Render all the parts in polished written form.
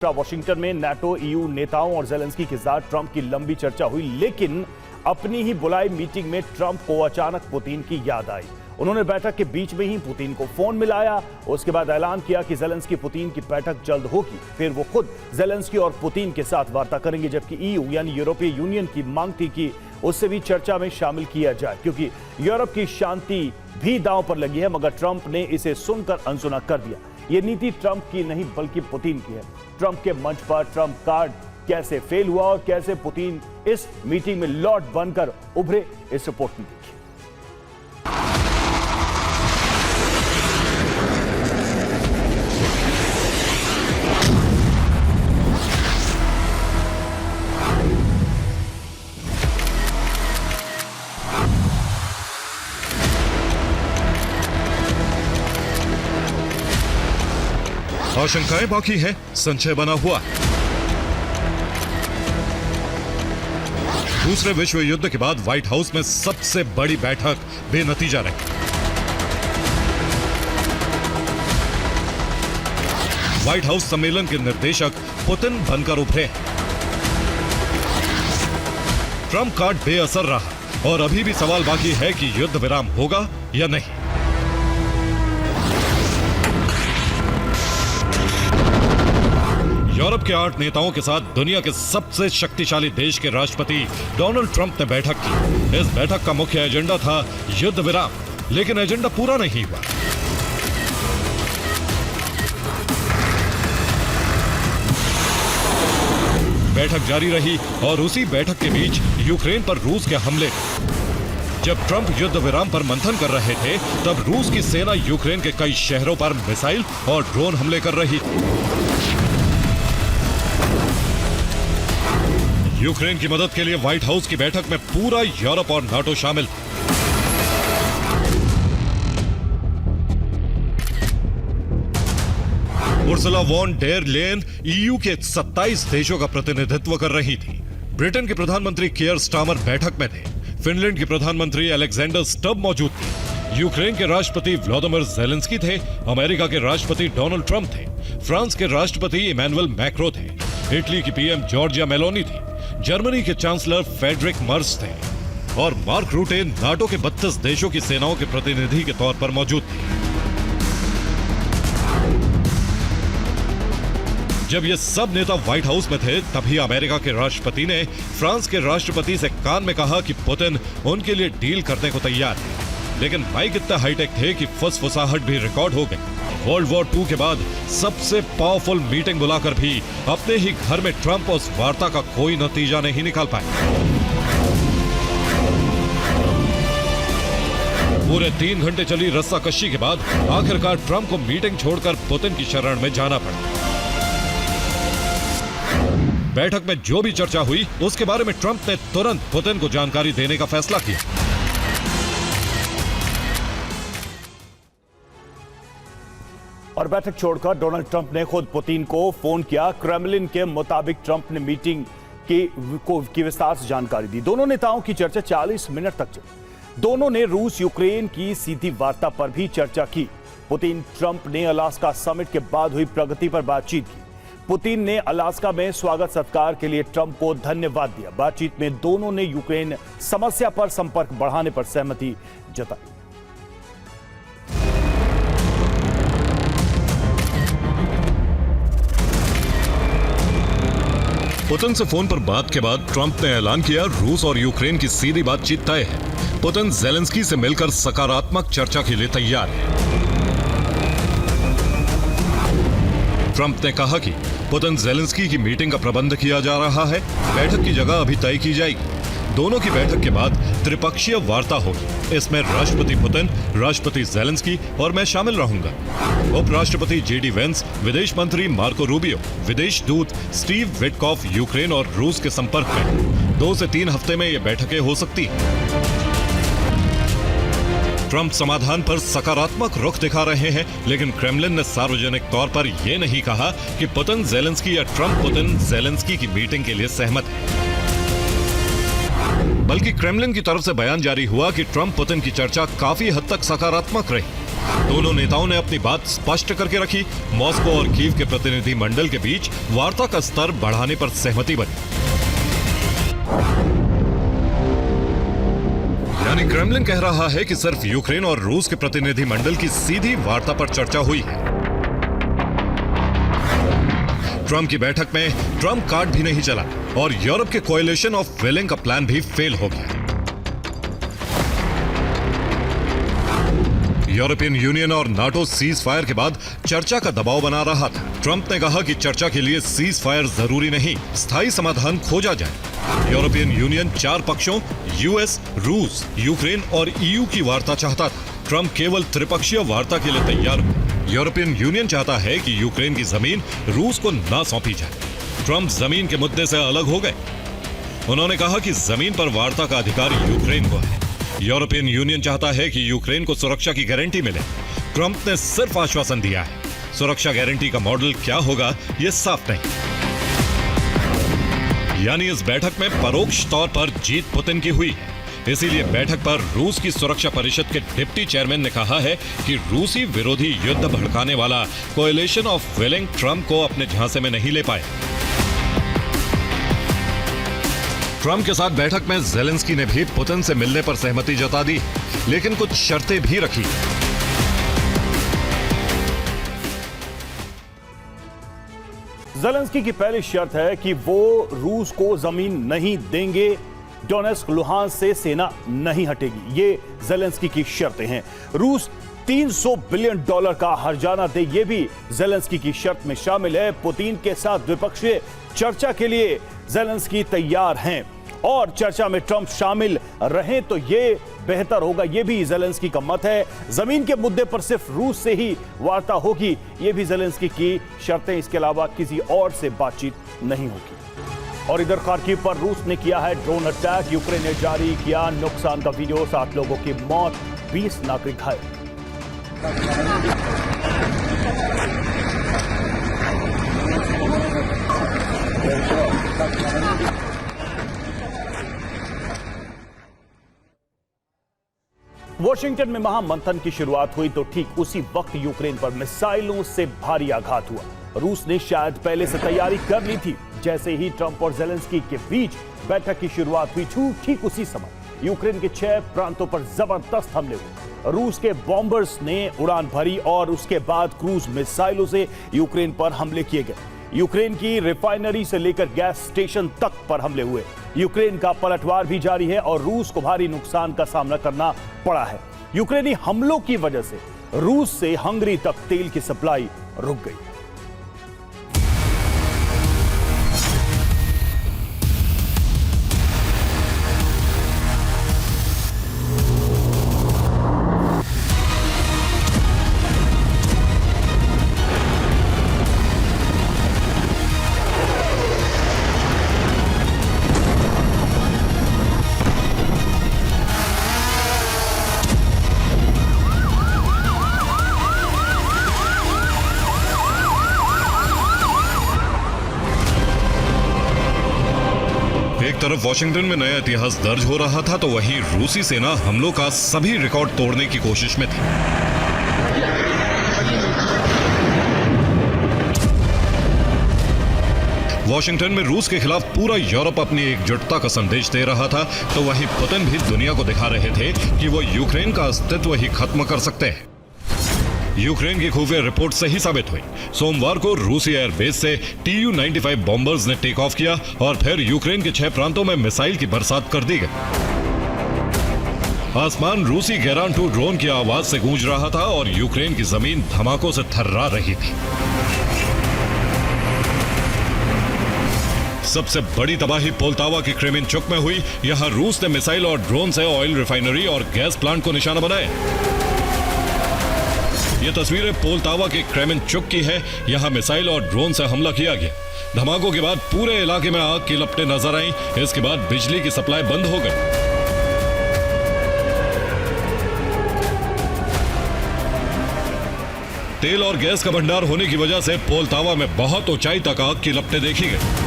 Washington में NATO EU नेताओं और ज़ेलेंस्की के साथ ट्रंप की लंबी चर्चा हुई, लेकिन अपनी ही बुलाई मीटिंग में ट्रंप को अचानक पुतिन की याद आई। उन्होंने बैठक के बीच में ही पुतिन को फोन मिलाया। उसके बाद ऐलान किया कि ज़ेलेंस्की पुतिन की बैठक जल्द होगी। फिर वो खुद ज़ेलेंस्की और पुतिन के साथ वार्ता करेंगे, जबकि ईयू यानी यूरोपीय यूनियन की मांग थी कि उससे भी चर्चा में शामिल किया जाए, क्योंकि यूरोप की शांति भी दांव पर लगी है। मगर ट्रंप ने इसे सुनकर अनसुना कर दिया। ये नीति ट्रंप की नहीं बल्कि पुतिन की है। ट्रंप के मंच पर ट्रंप कार्ड कैसे फेल हुआ और कैसे पुतिन इस मीटिंग में लॉर्ड बनकर उभरे, इस रिपोर्ट में देखिए। आशंकाएं बाकी हैं, संशय बना हुआ है। दूसरे विश्व युद्ध के बाद व्हाइट हाउस में सबसे बड़ी बैठक बेनतीजा रही। व्हाइट हाउस सम्मेलन के निर्देशक पुतिन बनकर उभरे हैं। ट्रंप कार्ड बेअसर रहा और अभी भी सवाल बाकी है कि युद्ध विराम होगा या नहीं। यूरोप के 8 नेताओं के साथ दुनिया के सबसे शक्तिशाली देश के राष्ट्रपति डोनाल्ड ट्रंप ने बैठक की। इस बैठक का मुख्य एजेंडा था युद्ध विराम, लेकिन एजेंडा पूरा नहीं हुआ। बैठक जारी रही और उसी बैठक के बीच यूक्रेन पर रूस के हमले। जब ट्रंप युद्ध विराम पर मंथन कर रहे थे, तब रूस की सेना यूक्रेन के कई शहरों पर मिसाइल और ड्रोन हमले कर रही थी। यूक्रेन की मदद के लिए व्हाइट हाउस की बैठक में पूरा यूरोप और नाटो शामिल। Ursula von der Leyen EU के 27 देशों का प्रतिनिधित्व कर रही थी। ब्रिटेन के प्रधानमंत्री कियर स्टारमर बैठक में थे। फिनलैंड के प्रधानमंत्री अलेक्जेंडर स्टब मौजूद थे। यूक्रेन के राष्ट्रपति व्लादिमीर ज़ेलेंस्की थे। अमेरिका के राष्ट्रपति डोनाल्ड ट्रंप थे। फ्रांस के राष्ट्रपति इमैनुअल मैक्रो थे। इटली की पीएम जॉर्जिया मेलोनी थी। जर्मनी के चांसलर फ्रेडरिक मर्स थे और मार्क रूटे नाटो के 32 देशों की सेनाओं के प्रतिनिधि के तौर पर मौजूद थे। जब ये सब नेता व्हाइट हाउस में थे, तभी अमेरिका के राष्ट्रपति ने फ्रांस के राष्ट्रपति से कान में कहा कि पुतिन उनके लिए डील करने को तैयार है। लेकिन माइक इतना हाईटेक थे कि फुसफुसाहट भी रिकॉर्ड हो गई। वर्ल्ड वॉर 2 के बाद सबसे पावरफुल मीटिंग बुलाकर भी अपने ही घर में ट्रंप उस वार्ता का कोई नतीजा नहीं निकाल पाए। पूरे 3 घंटे चली रस्साकशी के बाद आखिरकार ट्रंप को मीटिंग छोड़कर पुतिन की शरण में जाना पड़ा। बैठक में जो भी चर्चा हुई, उसके बारे में ट्रंप ने तुरंत पुतिन को जानकारी देने का फैसला किया। और बैठक छोड़कर डोनाल्ड ट्रंप ने खुद पुतिन को फोन किया। क्रेमलिन के मुताबिक ट्रंप ने मीटिंग की विस्तार से जानकारी दी। दोनों नेताओं की चर्चा 40 मिनट तक चली। दोनों ने रूस यूक्रेन की सीधी वार्ता पर भी चर्चा की। पुतिन ट्रंप ने अलास्का समिट के बाद हुई प्रगति पर बातचीत की। पुतिन ने अलास्का में स्वागत सत्कार के लिए ट्रंप को धन्यवाद दिया। बातचीत में दोनों ने यूक्रेन समस्या पर संपर्क बढ़ाने पर सहमति जताई। पुतिन से फोन पर बात के बाद ट्रंप ने ऐलान किया, रूस और यूक्रेन की सीधी बातचीत तय है। पुतिन ज़ेलेंस्की से मिलकर सकारात्मक चर्चा के लिए तैयार है। ट्रंप ने कहा कि पुतिन ज़ेलेंस्की की मीटिंग का प्रबंध किया जा रहा है। बैठक की जगह अभी तय की जाएगी। दोनों की बैठक के बाद त्रिपक्षीय वार्ता होगी। इसमें राष्ट्रपति पुतिन, राष्ट्रपति ज़ेलेंस्की और मैं शामिल रहूंगा। उपराष्ट्रपति जेडी वेंस, विदेश मंत्री मार्को रूबियो, विदेश दूत स्टीव विटकॉफ यूक्रेन और रूस के संपर्क में। 2 से 3 हफ्ते में ये बैठकें हो सकती हैं। ट्रंप समाधान पर सकारात्मक रुख दिखा रहे हैं, लेकिन क्रेमलिन ने सार्वजनिक तौर पर यह नहीं कहा कि पुतिन ज़ेलेंस्की या ट्रंप पुतिन ज़ेलेंस्की की मीटिंग के लिए सहमत है। बल्कि क्रेमलिन की तरफ से बयान जारी हुआ कि ट्रंप पुतिन की चर्चा काफी हद तक सकारात्मक रही। दोनों नेताओं ने अपनी बात स्पष्ट करके रखी। मॉस्को और कीव के प्रतिनिधि मंडल के बीच वार्ता का स्तर बढ़ाने पर सहमति बनी। यानी क्रेमलिन कह रहा है कि सिर्फ यूक्रेन और रूस के प्रतिनिधि मंडल की सीधी वार्ता पर चर्चा हुई है। ट्रंप की बैठक में ट्रंप कार्ड भी नहीं चला और यूरोप के कोएलिशन ऑफ विलिंग का प्लान भी फेल हो गया। यूरोपियन यूनियन और नाटो सीज फायर के बाद चर्चा का दबाव बना रहा था। ट्रंप ने कहा कि चर्चा के लिए सीज फायर जरूरी नहीं, स्थायी समाधान खोजा जाए। यूरोपियन यूनियन 4 पक्षों यूएस, रूस, यूक्रेन और ईयू की वार्ता चाहता था। ट्रंप केवल त्रिपक्षीय वार्ता के लिए तैयार हुए। यूरोपियन यूनियन चाहता है कि यूक्रेन की जमीन रूस को ना सौंपी जाए। ट्रंप जमीन के मुद्दे से अलग हो गए। उन्होंने कहा कि जमीन पर वार्ता का अधिकार यूक्रेन को है। यूरोपियन यूनियन चाहता है कि यूक्रेन को सुरक्षा की गारंटी मिले। ट्रंप ने सिर्फ आश्वासन दिया है। सुरक्षा गारंटी का मॉडल क्या होगा, यह साफ नहीं। यानी इस बैठक में परोक्ष तौर पर जीत पुतिन की हुई है। इसीलिए बैठक पर रूस की सुरक्षा परिषद के डिप्टी चेयरमैन ने कहा है कि रूसी विरोधी युद्ध भड़काने वाला कोएलिशन ऑफ विलिंग ट्रंप को अपने झांसे में नहीं ले पाए। ट्रंप के साथ बैठक में ज़ेलेंस्की ने भी पुतिन से मिलने पर सहमति जता दी, लेकिन कुछ शर्तें भी रखी। ज़ेलेंस्की की पहली शर्त है कि वो रूस को जमीन नहीं देंगे, डोनेस्क, लुहांस्क से सेना नहीं हटेगी। ये ज़ेलेंस्की की शर्तें हैं। रूस $300 बिलियन का हर्जाना दे, ये भी ज़ेलेंस्की की शर्त में शामिल है। पुतिन के साथ द्विपक्षीय चर्चा के लिए ज़ेलेंस्की तैयार हैं और चर्चा में ट्रंप शामिल रहें तो ये बेहतर होगा, ये भी ज़ेलेंस्की का मत है। जमीन के मुद्दे पर सिर्फ रूस से ही वार्ता होगी, ये भी ज़ेलेंस्की की शर्तें। इसके अलावा किसी और से बातचीत नहीं होगी। और इधर खार्किव पर रूस ने किया है ड्रोन अटैक। यूक्रेन ने जारी किया नुकसान का वीडियो। 7 लोगों की मौत, 20 नागरिक घायल। वॉशिंगटन में महामंथन की शुरुआत हुई तो ठीक उसी वक्त यूक्रेन पर मिसाइलों से भारी आघात हुआ। रूस ने शायद पहले से तैयारी कर ली थी। जैसे ही ट्रंप और ज़ेलेंस्की के बीच बैठक की शुरुआत हुई, ठीक उसी समय यूक्रेन के 6 प्रांतों पर जबरदस्त हमले हुए। रूस के बॉम्बर्स ने उड़ान भरी और उसके बाद क्रूज मिसाइलों से यूक्रेन पर हमले किए गए। यूक्रेन की रिफाइनरी से लेकर गैस स्टेशन तक पर हमले हुए। यूक्रेन का पलटवार भी जारी है और रूस को भारी नुकसान का सामना करना पड़ा है। यूक्रेनी हमलों की वजह से रूस से हंगरी तक तेल की सप्लाई रुक गई। तरफ वॉशिंगटन में नया इतिहास दर्ज हो रहा था तो वहीं रूसी सेना हमलों का सभी रिकॉर्ड तोड़ने की कोशिश में थी। वॉशिंगटन में रूस के खिलाफ पूरा यूरोप अपनी एकजुटता का संदेश दे रहा था तो वहीं पुतिन भी दुनिया को दिखा रहे थे कि वो यूक्रेन का अस्तित्व ही खत्म कर सकते हैं। यूक्रेन की खुफिया रिपोर्ट सही साबित हुई। सोमवार को रूसी एयरबेस से Tu-95 बॉम्बर्स ने टेक ऑफ किया और फिर यूक्रेन के 6 प्रांतों में मिसाइल की बरसात कर दी गई। आसमान रूसी गेरान-2 ड्रोन की आवाज से गूंज रहा था और यूक्रेन की जमीन धमाकों से थर्रा रही थी। सबसे बड़ी तबाही पोल्तावा की क्रेमेंचुक में हुई। यहां रूस ने मिसाइल और ड्रोन से ऑयल रिफाइनरी और गैस प्लांट को निशाना बनाया। ये तस्वीरें पोल्तावा के क्रेमेंचुक की है। यहां मिसाइल और ड्रोन से हमला किया गया। धमाकों के बाद पूरे इलाके में आग की लपटें नजर आईं। इसके बाद बिजली की सप्लाई बंद हो गई। तेल और गैस का भंडार होने की वजह से पोल्तावा में बहुत ऊंचाई तक आग की लपटें देखी गई।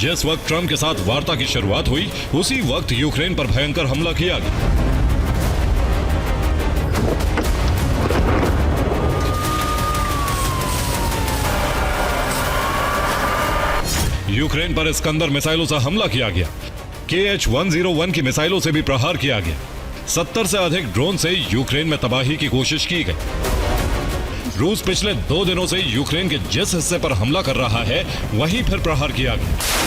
जिस वक्त ट्रंप के साथ वार्ता की शुरुआत हुई उसी वक्त यूक्रेन पर भयंकर हमला किया गया। यूक्रेन पर इस्कंदर मिसाइलों से हमला किया गया। KH-101 की मिसाइलों से भी प्रहार किया गया। 70 से अधिक ड्रोन से यूक्रेन में तबाही की कोशिश की गई। रूस पिछले 2 दिनों से यूक्रेन के जिस हिस्से पर हमला कर रहा है वहीं फिर प्रहार किया गया।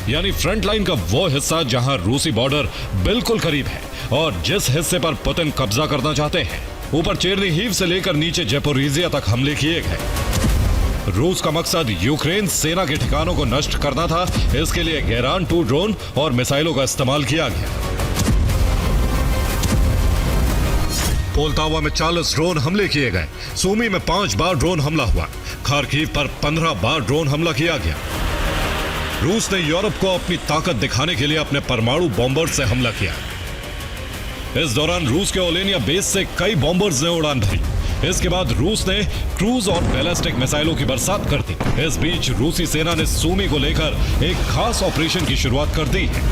यानी फ्रंट लाइन का वो हिस्सा जहां रूसी बॉर्डर बिल्कुल करीब है और जिस हिस्से पर पुतिन कब्जा करना चाहते हैं, ऊपर चेरनीहिव से लेकर नीचे ज़ेपोरिज़िया तक हमले किए गए। रूस का मकसद यूक्रेन सेना के ठिकानों को नष्ट करना था। इसके लिए गेरान 2 ड्रोन और मिसाइलों का इस्तेमाल किया गया। पोल्टावा में 40 ड्रोन हमले किए गए। सूमी में 5 बार ड्रोन हमला हुआ। खार्किव पर 15 बार ड्रोन हमला किया गया। रूस ने यूरोप को अपनी ताकत दिखाने के लिए अपने परमाणु बॉम्बर से हमला किया। इस दौरान रूस के ओलेनिया बेस से कई बॉम्बर्स ने उड़ान भरी। इसके बाद रूस ने क्रूज और बैलिस्टिक मिसाइलों की बरसात कर दी। इस बीच रूसी सेना ने सूमी को लेकर एक खास ऑपरेशन की शुरुआत कर दी है।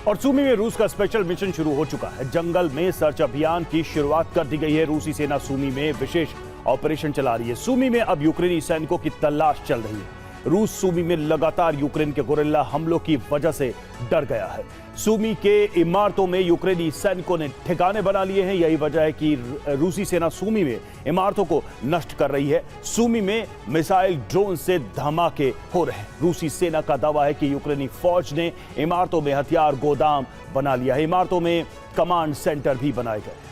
और सूमी में रूस का स्पेशल मिशन शुरू हो चुका है। जंगल में सर्च अभियान की शुरुआत कर दी गई है। रूसी सेना सूमी में विशेष ऑपरेशन चला रही है। सूमी में अब यूक्रेनी सैनिकों की तलाश चल रही है। रूस सूमी में लगातार यूक्रेन के गोरिल्ला हमलों की वजह से डर गया है। सूमी के इमारतों में यूक्रेनी सैनिकों ने ठिकाने बना लिए हैं। यही वजह है कि रूसी सेना सूमी में इमारतों को नष्ट कर रही है। सूमी में मिसाइल ड्रोन से धमाके हो रहे हैं। रूसी सेना का दावा है कि यूक्रेनी फौज ने इमारतों में हथियार गोदाम बना लिया है। इमारतों में कमांड सेंटर भी बनाए गए।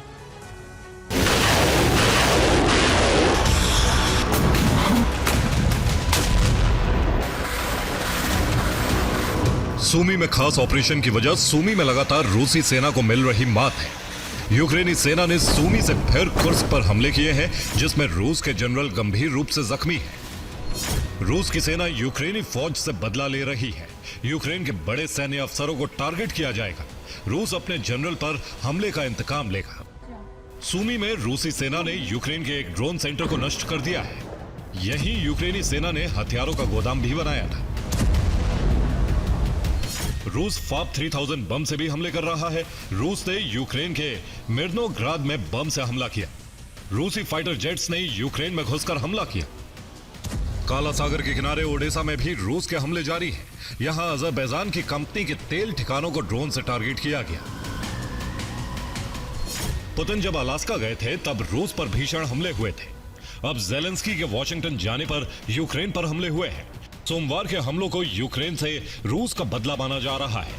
सूमी में खास ऑपरेशन की वजह सूमी में लगातार रूसी सेना को मिल रही मात है। यूक्रेनी सेना ने सूमी से फिर कुर्स्क पर हमले किए हैं, जिसमें रूस के जनरल गंभीर रूप से जख्मी हैं। रूस की सेना यूक्रेनी फौज से बदला ले रही है। यूक्रेन के बड़े सैन्य अफसरों को टारगेट किया जाएगा। रूस अपने जनरल पर हमले का इंतकाम लेगा। सूमी में रूसी सेना ने यूक्रेन के एक ड्रोन सेंटर को नष्ट कर दिया है। यहीं यूक्रेनी सेना ने हथियारों का गोदाम भी बनाया था। रूस FAB 3000 बम से भी हमले कर रहा है। रूस ने यूक्रेन के मिर्नोग्राद में बम से हमला किया। रूसी फाइटर जेट्स ने यूक्रेन में घुसकर हमला किया। काला सागर के किनारे ओडेसा में भी रूस के हमले जारी हैं। यहां अजरबैजान की कंपनी के तेल ठिकानों को ड्रोन से टारगेट किया गया। पुतिन जब अलास्का गए थे तब रूस पर भीषण हमले हुए थे। अब ज़ेलेंस्की के वॉशिंगटन जाने पर यूक्रेन पर हमले हुए हैं। सोमवार के हमलों को यूक्रेन से रूस का बदला माना जा रहा है।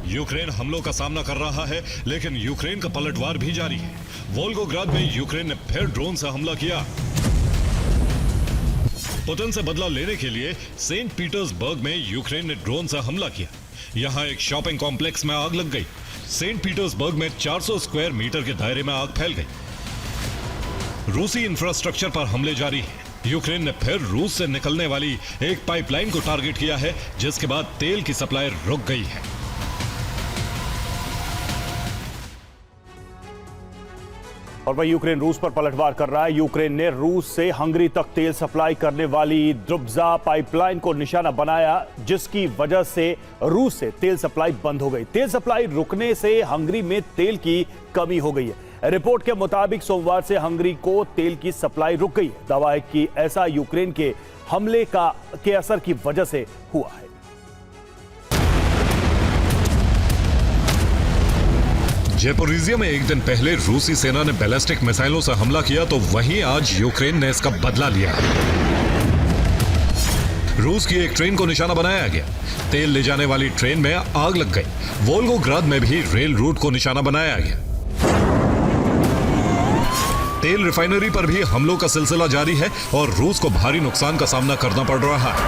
यूक्रेन हमलों का सामना कर रहा है, लेकिन यूक्रेन का पलटवार भी जारी है। वोल्गोग्राद में यूक्रेन ने फिर ड्रोन से हमला किया। पुतिन से बदला लेने के लिए सेंट पीटर्सबर्ग में यूक्रेन ने ड्रोन से हमला किया। यहां एक शॉपिंग कॉम्प्लेक्स में आग लग गई। सेंट पीटर्सबर्ग में 400 स्क्वायर मीटर के दायरे में आग फैल गई। रूसी इंफ्रास्ट्रक्चर पर हमले जारी हैं। यूक्रेन ने फिर रूस से निकलने वाली एक पाइपलाइन को टारगेट किया है, जिसके बाद तेल की सप्लाई रुक गई है। और वही यूक्रेन रूस पर पलटवार कर रहा है। यूक्रेन ने रूस से हंगरी तक तेल सप्लाई करने वाली द्रुब्जा पाइपलाइन को निशाना बनाया, जिसकी वजह से रूस से तेल सप्लाई बंद हो गई। तेल सप्लाई रुकने से हंगरी में तेल की कमी हो गई है। रिपोर्ट के मुताबिक सोमवार से हंगरी को तेल की सप्लाई रुक गई है। दावा है कि ऐसा यूक्रेन के हमले के असर की वजह से हुआ है। ज़ेपोरिज़िया में एक दिन पहले रूसी सेना ने बैलिस्टिक मिसाइलों से हमला किया, तो वहीं आज यूक्रेन ने इसका बदला लिया है। रूस की एक ट्रेन को निशाना बनाया गया। तेल ले जाने वाली ट्रेन में आग लग गई। वोल्गोग्राद में भी रेल रूट को निशाना बनाया गया। तेल रिफाइनरी पर भी हमलों का सिलसिला जारी है और रूस को भारी नुकसान का सामना करना पड़ रहा है।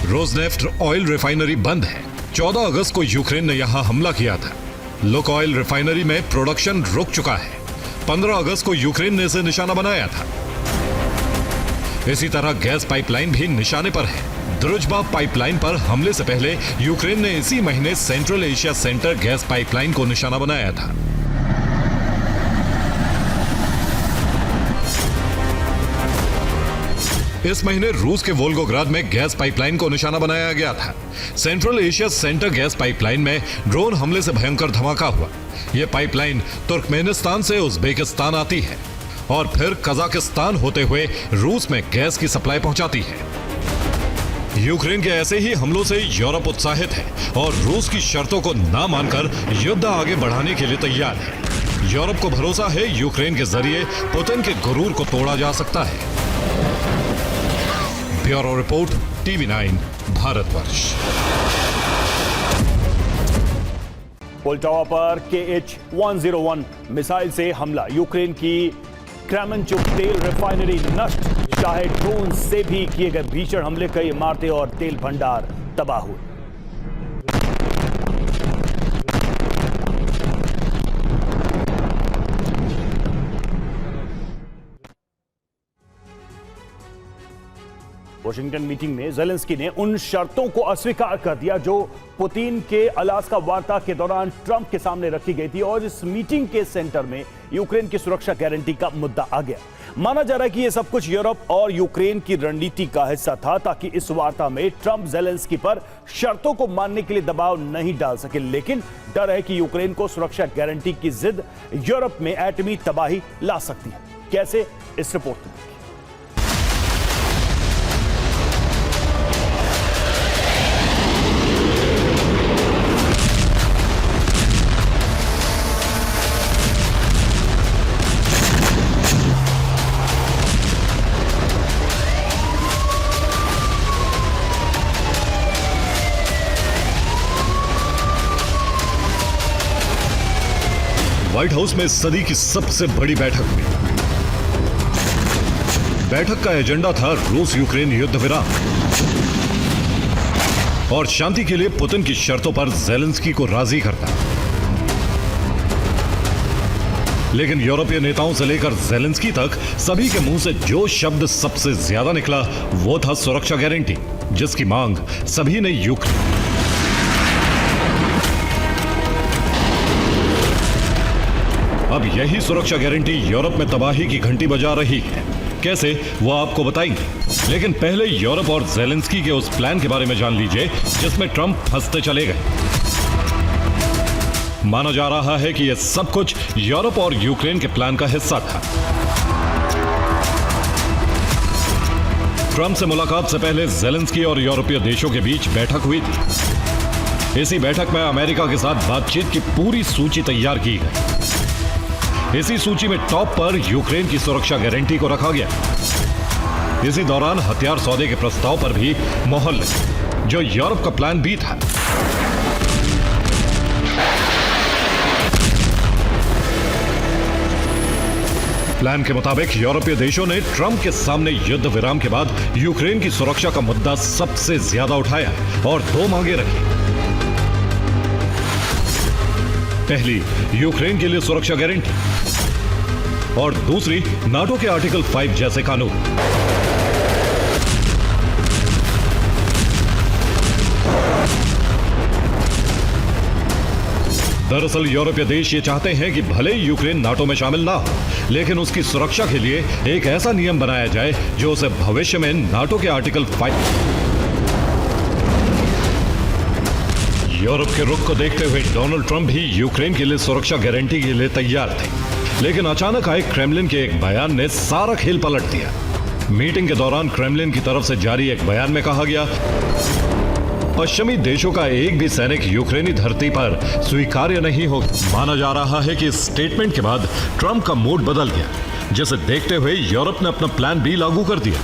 रोजनेफ्ट ऑयल रिफाइनरी बंद है। 14 अगस्त को यूक्रेन ने यहां हमला किया था। लुकोइल रिफाइनरी में प्रोडक्शन रुक चुका है। 15 अगस्त को यूक्रेन ने इसे निशाना बनाया था। इसी तरह गैस पाइपलाइन भी निशाने पर है। द्रुजबा पाइपलाइन पर हमले से पहले यूक्रेन ने इसी महीने central Asia centre gas pipeline को निशाना बनाया था। इस महीने रूस के वोल्गोग्राद में गैस पाइपलाइन को निशाना बनाया गया था। Central Asia centre gas pipeline में ड्रोन हमले से भयंकर धमाका हुआ। यह पाइपलाइन तुर्कमेनिस्तान से उज्बेकिस्तान आती है और फिर कजाकिस्तान होते हुए रूस में गैस की सप्लाई पहुंचाती है। यूक्रेन के ऐसे ही हमलों से यूरोप उत्साहित है और रूस की शर्तों को ना मानकर युद्ध आगे बढ़ाने के लिए तैयार है। यूरोप को भरोसा है यूक्रेन के जरिए पुतिन के गुरूर को तोड़ा जा सकता है। Bureau report, TV9 Bharatvarsh. Poltava पर KH-101 मिसाइल से हमला, यूक्रेन की क्रेमेंचुक तेल रिफाइनरी नष्ट। चाहे ड्रोन से भी किए गए भीषण हमले, कई इमारतें और तेल भंडार तबाह हुए। वॉशिंगटन मीटिंग में ज़ेलेंस्की ने उन शर्तों को अस्वीकार कर दिया जो पुतिन के अलास्का वार्ता के दौरान ट्रंप के सामने रखी गई थी, और इस मीटिंग के सेंटर में यूक्रेन की सुरक्षा गारंटी का मुद्दा आ गया। माना जा रहा है कि यह सब कुछ यूरोप और यूक्रेन की रणनीति का हिस्सा था ताकि इस वार्ता में ट्रंप ज़ेलेंस्की पर शर्तों को मानने के लिए दबाव नहीं डाल सके। लेकिन डर है कि यूक्रेन को सुरक्षा गारंटी की जिद यूरोप में एटमी तबाही ला सकती है। कैसे, इस रिपोर्ट में व्हाइट हाउस में सदी की सबसे बड़ी बैठक हुई। बैठक का एजेंडा था रूस यूक्रेन युद्ध विराम और शांति के लिए पुतिन की शर्तों पर ज़ेलेंस्की को राजी करना। लेकिन यूरोपीय नेताओं से लेकर ज़ेलेंस्की तक सभी के मुंह से जो शब्द सबसे ज्यादा निकला वो था सुरक्षा गारंटी, जिसकी मांग सभी ने यूक्रेन। अब यही सुरक्षा गारंटी यूरोप में तबाही की घंटी बजा रही है। कैसे, वो आपको बताएंगे। लेकिन पहले यूरोप और ज़ेलेंस्की के उस प्लान के बारे में जान लीजिए जिसमें ट्रंप फंसते चले गए। माना जा रहा है कि यह सब कुछ यूरोप और यूक्रेन के प्लान का हिस्सा था। ट्रंप से मुलाकात से पहले ज़ेलेंस्की और यूरोपीय देशों के बीच बैठक हुई थी। इसी बैठक में अमेरिका के साथ बातचीत की पूरी सूची तैयार की गई। इसी सूची में टॉप पर यूक्रेन की सुरक्षा गारंटी को रखा गया। इसी दौरान हथियार सौदे के प्रस्ताव पर भी मोहर लगी, जो यूरोप का प्लान बी था। प्लान के मुताबिक यूरोपीय देशों ने ट्रंप के सामने युद्ध विराम के बाद यूक्रेन की सुरक्षा का मुद्दा सबसे ज्यादा उठाया और दो मांगे रखी। पहली, यूक्रेन के लिए सुरक्षा गारंटी, और दूसरी, नाटो के आर्टिकल 5 जैसे कानून। दरअसल यूरोपीय देश ये चाहते हैं कि भले ही यूक्रेन नाटो में शामिल ना हो, लेकिन उसकी सुरक्षा के लिए एक ऐसा नियम बनाया जाए जो उसे भविष्य में नाटो के आर्टिकल 5। यूरोप के रुख को देखते हुए डोनाल्ड ट्रंप भी यूक्रेन के लिए सुरक्षा गारंटी के लिए तैयार थे। लेकिन अचानक आए क्रेमलिन के एक बयान ने सारा खेल पलट दिया। मीटिंग के दौरान क्रेमलिन की तरफ से जारी एक बयान में कहा गया, पश्चिमी देशों का एक भी सैनिक यूक्रेनी धरती पर स्वीकार्य नहीं होगा। माना जा रहा है कि इस स्टेटमेंट के बाद ट्रंप का मूड बदल गया, जिसे देखते हुए यूरोप ने अपना प्लान बी लागू कर दिया।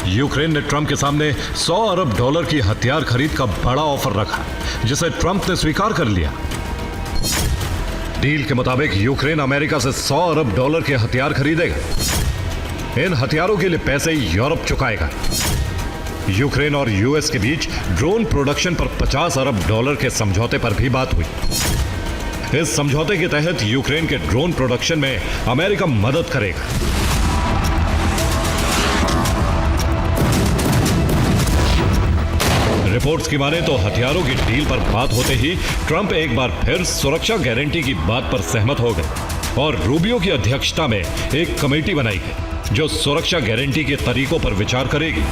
यूक्रेन ने ट्रंप के सामने $100 अरब की हथियार खरीद का बड़ा ऑफर रखा, जिसे ट्रंप ने स्वीकार कर लिया। डील के मुताबिक यूक्रेन अमेरिका से $100 अरब के हथियार खरीदेगा। इन हथियारों के लिए पैसे यूरोप चुकाएगा। यूक्रेन और यूएस के बीच ड्रोन प्रोडक्शन पर $50 अरब के समझौते पर भी बात हुई। इस समझौते के तहत यूक्रेन के ड्रोन प्रोडक्शन में अमेरिका मदद करेगा। रिपोर्ट्स की माने तो हथियारों की डील पर बात होते ही ट्रंप एक बार फिर सुरक्षा गारंटी की बात पर सहमत हो गए और रूबियो की अध्यक्षता में एक कमेटी बनाई है जो सुरक्षा गारंटी के तरीकों पर विचार करेगी।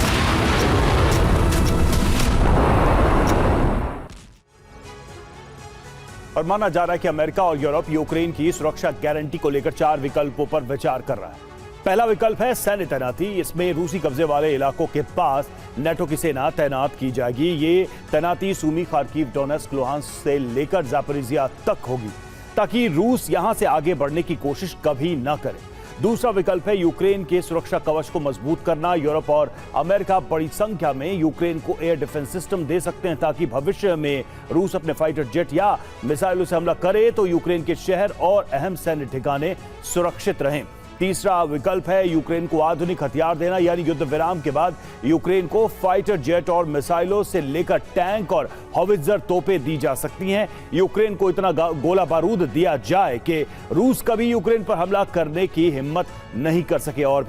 और माना जा रहा है कि अमेरिका और यूरोप यूक्रेन की सुरक्षा गारंटी को लेकर 4 विकल्पों पर विचार कर रहा है। पहला विकल्प है सैन्य तैनाती। इसमें रूसी कब्जे वाले इलाकों के पास नेटो की सेना तैनात की जाएगी। ये तैनाती सूमी, खार्किव, डोनेट्स्क, लुहांस्क से लेकर जापोरिजिया तक होगी ताकि रूस यहां से आगे बढ़ने की कोशिश कभी न करे। दूसरा विकल्प है यूक्रेन के सुरक्षा कवच को मजबूत करना। यूरोप और अमेरिका बड़ी संख्या में यूक्रेन को एयर डिफेंस सिस्टम दे सकते हैं ताकि भविष्य में रूस अपने फाइटर जेट या मिसाइलों से हमला करे तो यूक्रेन के शहर और अहम सैन्य ठिकाने सुरक्षित रहें। तीसरा विकल्प है यूक्रेन को आधुनिक हथियार देना, यानी युद्ध विराम के बाद यूक्रेन को फाइटर जेट और मिसाइलों से लेकर टैंक और हॉवित्जर तोपें दी जा सकती हैं। यूक्रेन को इतना गोला बारूद दिया जाए कि रूस कभी यूक्रेन पर हमला करने की हिम्मत नहीं कर सके और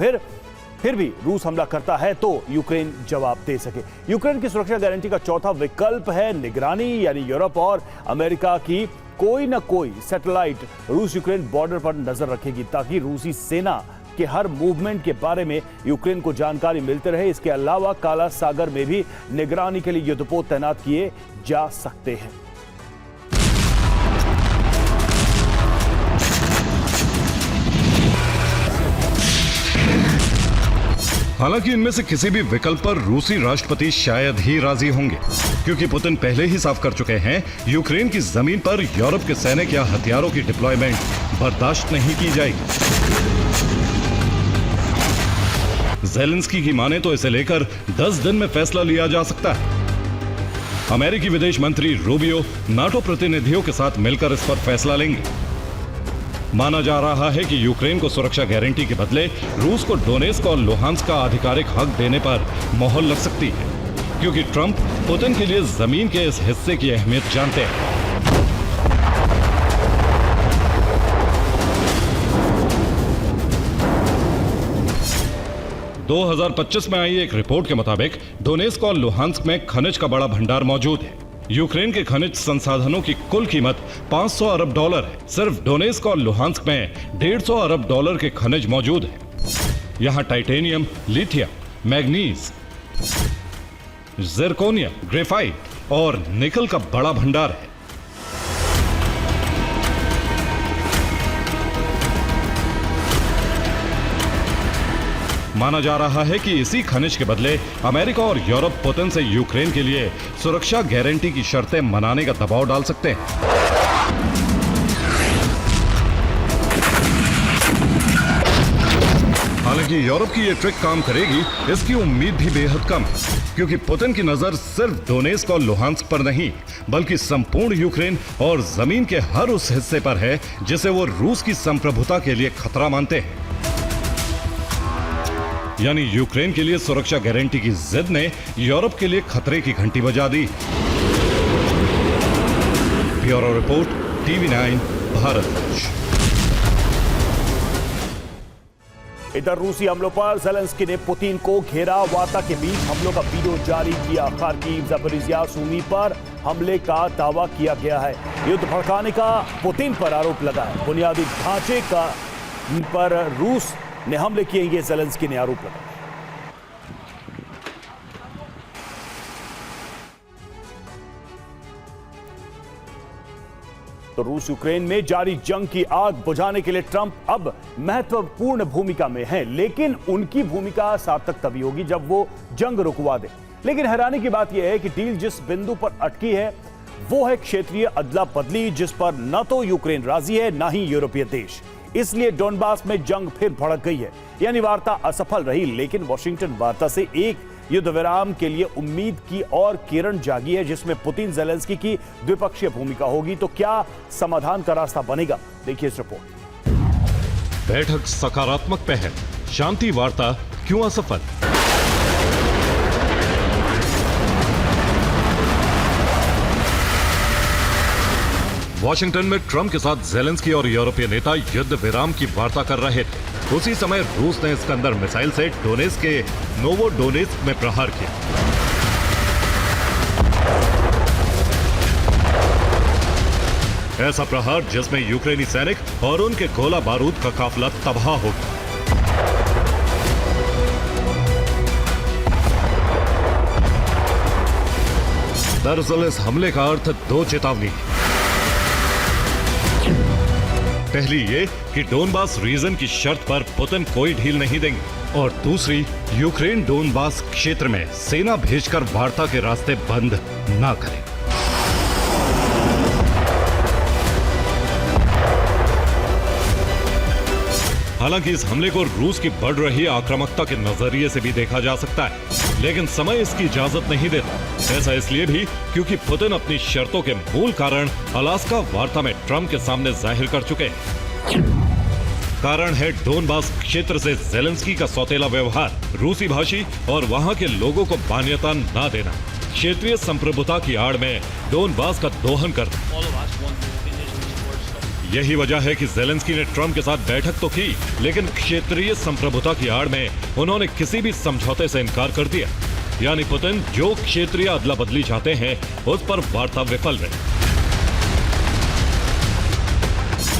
फिर भी रूस हमला करता है तो यूक्रेन जवाब दे सके। यूक्रेन की सुरक्षा गारंटी का चौथा विकल्प है निगरानी, यानी यूरोप और अमेरिका की कोई ना कोई सैटेलाइट रूस यूक्रेन बॉर्डर पर नजर रखेगी ताकि रूसी सेना के हर मूवमेंट के बारे में यूक्रेन को जानकारी मिलते रहे। इसके अलावा काला सागर में भी निगरानी के लिए युद्धपोत तैनात किए जा सकते हैं। हालांकि इनमें से किसी भी विकल्प पर रूसी राष्ट्रपति शायद ही राजी होंगे, क्योंकि पुतिन पहले ही साफ कर चुके हैं यूक्रेन की जमीन पर यूरोप के सैनिक या हथियारों की डिप्लॉयमेंट बर्दाश्त नहीं की जाएगी। ज़ेलेंस्की की माने तो इसे लेकर 10 दिन में फैसला लिया जा सकता है। अमेरिकी विदेश मंत्री रूबियो नाटो प्रतिनिधियों के साथ मिलकर इस पर फैसला लेंगे। माना जा रहा है कि यूक्रेन को सुरक्षा गारंटी के बदले रूस को डोनेट्स्क और लुहांस्क का आधिकारिक हक देने पर मोहर लग सकती है, क्योंकि ट्रंप पुतिन के लिए जमीन के इस हिस्से की अहमियत जानते हैं। – 2025 में आई एक रिपोर्ट के मुताबिक डोनेट्स्क और लुहांस्क में खनिज का बड़ा भंडार मौजूद है। यूक्रेन के खनिज संसाधनों की कुल कीमत $500 अरब है। सिर्फ डोनेट्स्क और लुहांस्क में $150 अरब के खनिज मौजूद हैं। यहाँ titanium, lithium, manganese, zirconium, graphite और निकल का बड़ा भंडार है। माना जा रहा है कि इसी खनिज के बदले अमेरिका और यूरोप पुतिन से यूक्रेन के लिए सुरक्षा गारंटी की शर्तें मनाने का दबाव डाल सकते हैं। हालांकि यूरोप की यह ट्रिक काम करेगी, इसकी उम्मीद भी बेहद कम है, क्योंकि पुतिन की नजर सिर्फ डोनेट्स्क और लुहांस्क पर नहीं, बल्कि संपूर्ण यूक्रेन और जमीन के हर उस हिस्से पर है जिसे वो रूस की संप्रभुता के लिए खतरा मानते हैं। यानी यूक्रेन के लिए सुरक्षा गारंटी की जिद ने यूरोप के लिए खतरे की घंटी बजा दी। Bureau report, TV9 Bharat. इधर रूसी हमलों पर ज़ेलेंस्की ने पुतिन को घेरा। वार्ता के बीच हमलों का वीडियो जारी किया। खार्किव, जापोरिजिया, सूमी पर हमले का दावा किया गया है। युद्ध भड़काने का पुतिन पर आरोप लगा है। बुनियादी ढांचे का पर रूस ने हमले किए, ये ज़ेलेंस्की ने आरोप लगाया। तो रूस यूक्रेन में जारी जंग की आग बुझाने के लिए ट्रंप अब महत्वपूर्ण भूमिका में हैं, लेकिन उनकी भूमिका सार्थक तभी होगी जब वो जंग रुकवा दे। लेकिन हैरानी की बात यह है कि डील जिस बिंदु पर अटकी है वो है क्षेत्रीय अदला बदली, जिस पर न तो यूक्रेन राजी है न ही यूरोपीय देश। इसलिए डोनबास में जंग फिर भड़क गई है। यानी वार्ता असफल रही, लेकिन वॉशिंगटन वार्ता से एक युद्ध विराम के लिए उम्मीद की और किरण जागी है, जिसमें पुतिन ज़ेलेंस्की की द्विपक्षीय भूमिका होगी। तो क्या समाधान का रास्ता बनेगा? देखिए इस रिपोर्ट। बैठक सकारात्मक पहल, शांति वार्ता क्यों असफल? वॉशिंगटन में ट्रंप के साथ ज़ेलेंस्की और यूरोपीय नेता युद्ध विराम की वार्ता कर रहे थे। उसी समय रूस ने इस्कंदर मिसाइल से डोनेट्स्क के नोवोडोनेत्स्क में प्रहार किया। ऐसा प्रहार जिसमें यूक्रेनी सैनिक और उनके गोला बारूद का काफिला तबाह हो गया। दरअसल इस हमले का अर्थ दो चेतावनी है। पहली ये कि डोनबास रीजन की शर्त पर पुतिन कोई ढील नहीं देंगे, और दूसरी यूक्रेन डोनबास क्षेत्र में सेना भेजकर वार्ता के रास्ते बंद ना करे। हालांकि इस हमले को रूस की बढ़ रही आक्रामकता के नजरिए से भी देखा जा सकता है, लेकिन समय इसकी इजाजत नहीं देता। ऐसा इसलिए भी क्योंकि पुतिन अपनी शर्तों के मूल कारण अलास्का वार्ता में ट्रंप के सामने जाहिर कर चुके हैं। कारण है डोनबास क्षेत्र से जेलेंस्की का सौतेला व्यवहार, रूसी भाषी और वहां के लोगों को मान्यता न देना, क्षेत्रीय संप्रभुता की आड़ में डोनबास का दोहन करना। यही वजह है कि जेलेंस्की ने ट्रंप के साथ बैठक तो की, लेकिन क्षेत्रीय संप्रभुता की आड़ में उन्होंने किसी भी समझौते से इनकार कर दिया। यानी पुतिन जो क्षेत्रीय अदला बदली चाहते हैं उस पर वार्ता विफल रही।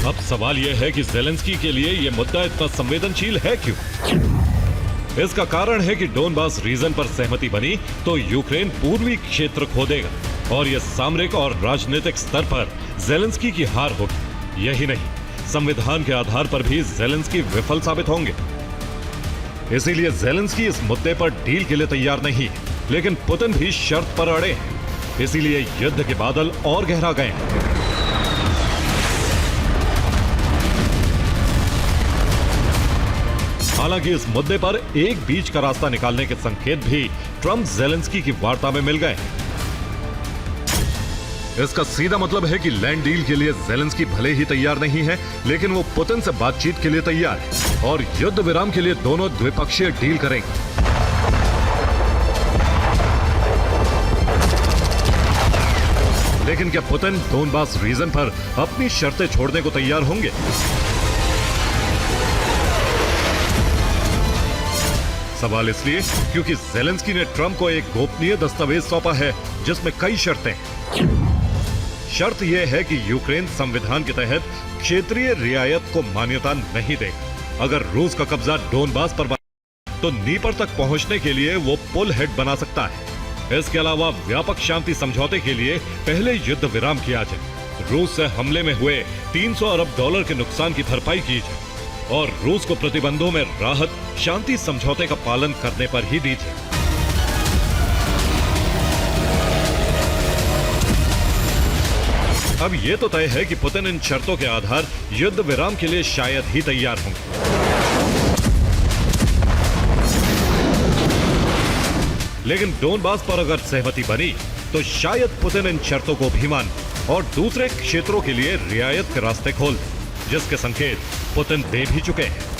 अब सवाल यह है कि जेलेंस्की के लिए यह मुद्दा इतना संवेदनशील है क्यों? इसका कारण है कि डोनबास रीजन पर सहमति बनी तो यूक्रेन पूर्वी क्षेत्र खो देगा, और यह सामरिक और राजनीतिक स्तर पर जेलेंस्की की हार होगी। यही नहीं, संविधान के आधार पर भी जेलेंस्की विफल साबित होंगे। इसीलिए जेलेंस्की इस मुद्दे पर डील के लिए तैयार नहीं है, लेकिन पुतिन भी शर्त पर अड़े हैं। इसीलिए युद्ध के बादल और गहरा गए हैं। हालांकि इस मुद्दे पर एक बीच का रास्ता निकालने के संकेत भी ट्रंप जेलेंस्की की वार्ता में मिल गए। इसका सीधा मतलब है कि लैंड डील के लिए जेलेंस्की भले ही तैयार नहीं है, लेकिन वो पुतिन से बातचीत के लिए तैयार है और युद्ध विराम के लिए दोनों द्विपक्षीय डील करेंगे। लेकिन क्या पुतिन डोनबास रीजन पर अपनी शर्तें छोड़ने को तैयार होंगे? सवाल इसलिए क्योंकि जेलेंस्की ने ट्रंप को एक गोपनीय दस्तावेज सौंपा है जिसमें कई शर्तें हैं। शर्त यह है कि यूक्रेन संविधान के तहत क्षेत्रीय रियायत को मान्यता नहीं देगा। अगर रूस का कब्जा डोनबास पर तो नीपर तक पहुंचने के लिए वो पुल हेड बना सकता है। इसके अलावा व्यापक शांति समझौते के लिए पहले युद्ध विराम किया जाए, रूस से हमले में हुए 300 अरब डॉलर के नुकसान की भरपाई की जाए और रूस को प्रतिबंधों में राहत शांति समझौते का पालन करने पर ही दी जाए। अब यह तो तय है कि पुतिन इन शर्तों के आधार युद्ध विराम के लिए शायद ही तैयार होंगे। लेकिन डोनबास पर अगर सहमति बनी तो शायद पुतिन इन शर्तों को भी मान और दूसरे क्षेत्रों के लिए रियायत के रास्ते खोल दें, जिसके संकेत पुतिन दे भी चुके हैं।